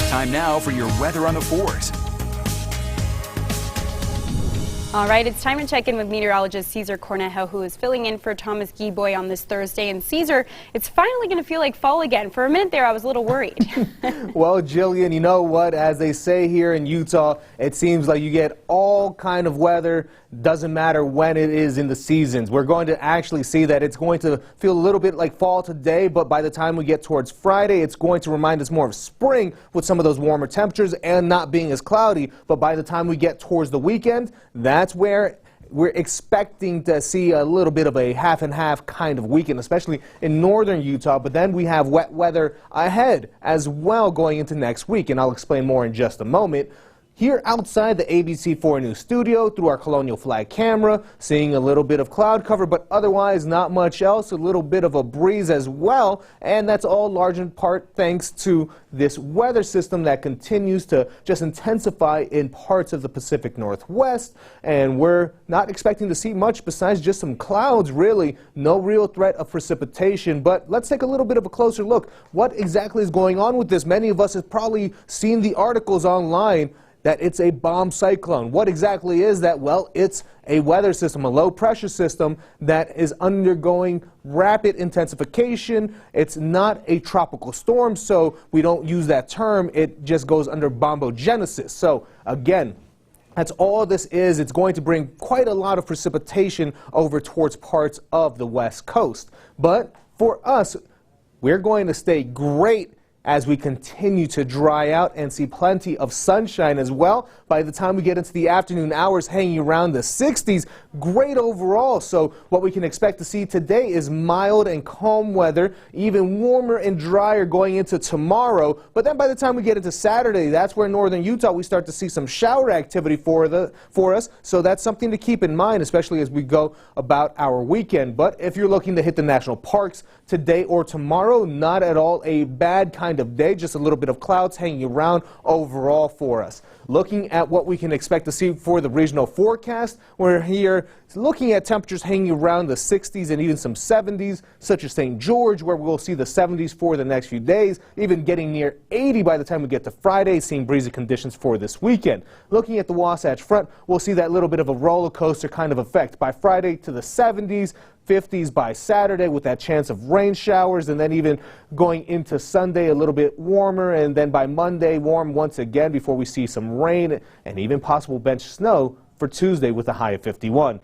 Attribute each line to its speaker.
Speaker 1: Time now for your weather on the 4s.
Speaker 2: All right, it's time to check in with meteorologist Cesar Cornejo, who is filling in for Thomas Giboy on this Thursday. And Cesar, it's finally going to feel like fall again. For a minute there, I was a little worried.
Speaker 3: Well, Jillian, you know what? As they say here in Utah, it seems like you get all kind of weather. Doesn't matter when it is in the seasons. We're going to actually see that it's going to feel a little bit like fall today, but by the time we get towards Friday, it's going to remind us more of spring with some of those warmer temperatures and not being as cloudy. But by the time we get towards the weekend, that's where we're expecting to see a little bit of a half and half kind of weekend, especially in northern Utah. But then we have wet weather ahead as well going into next week, and I'll explain more in just a moment. Here outside the ABC4 News studio through our Colonial Flag camera, seeing a little bit of cloud cover, but otherwise not much else. A little bit of a breeze as well, and that's all large in part thanks to this weather system that continues to just intensify in parts of the Pacific Northwest. And we're not expecting to see much besides just some clouds, really. No real threat of precipitation, but let's take a little bit of a closer look. What exactly is going on with this? Many of us have probably seen the articles online that it's a bomb cyclone. What exactly is that? Well, it's a weather system, a low pressure system that is undergoing rapid intensification. It's not a tropical storm, so we don't use that term. It just goes under bombogenesis. So again, that's all this is. It's going to bring quite a lot of precipitation over towards parts of the West Coast. But for us, we're going to stay great as we continue to dry out and see plenty of sunshine as well. By the time we get into the afternoon hours, hanging around the 60s, great overall. So what we can expect to see today is mild and calm weather, even warmer and drier going into tomorrow. But then by the time we get into Saturday, that's where northern Utah we start to see some shower activity for us. So that's something to keep in mind, especially as we go about our weekend. But if you're looking to hit the national parks today or tomorrow, not at all a bad kind of day, just a little bit of clouds hanging around overall for us. Looking at what we can expect to see for the regional forecast, we're here looking at temperatures hanging around the 60s and even some 70s, such as St. George, where we'll see the 70s for the next few days, even getting near 80 by the time we get to Friday, seeing breezy conditions for this weekend. Looking at the Wasatch Front, we'll see that little bit of a roller coaster kind of effect. By Friday to the 70s, 50s by Saturday with that chance of rain showers, and then even going into Sunday a little bit warmer, and then by Monday warm once again before we see some rain and even possible bench snow for Tuesday with a high of 51.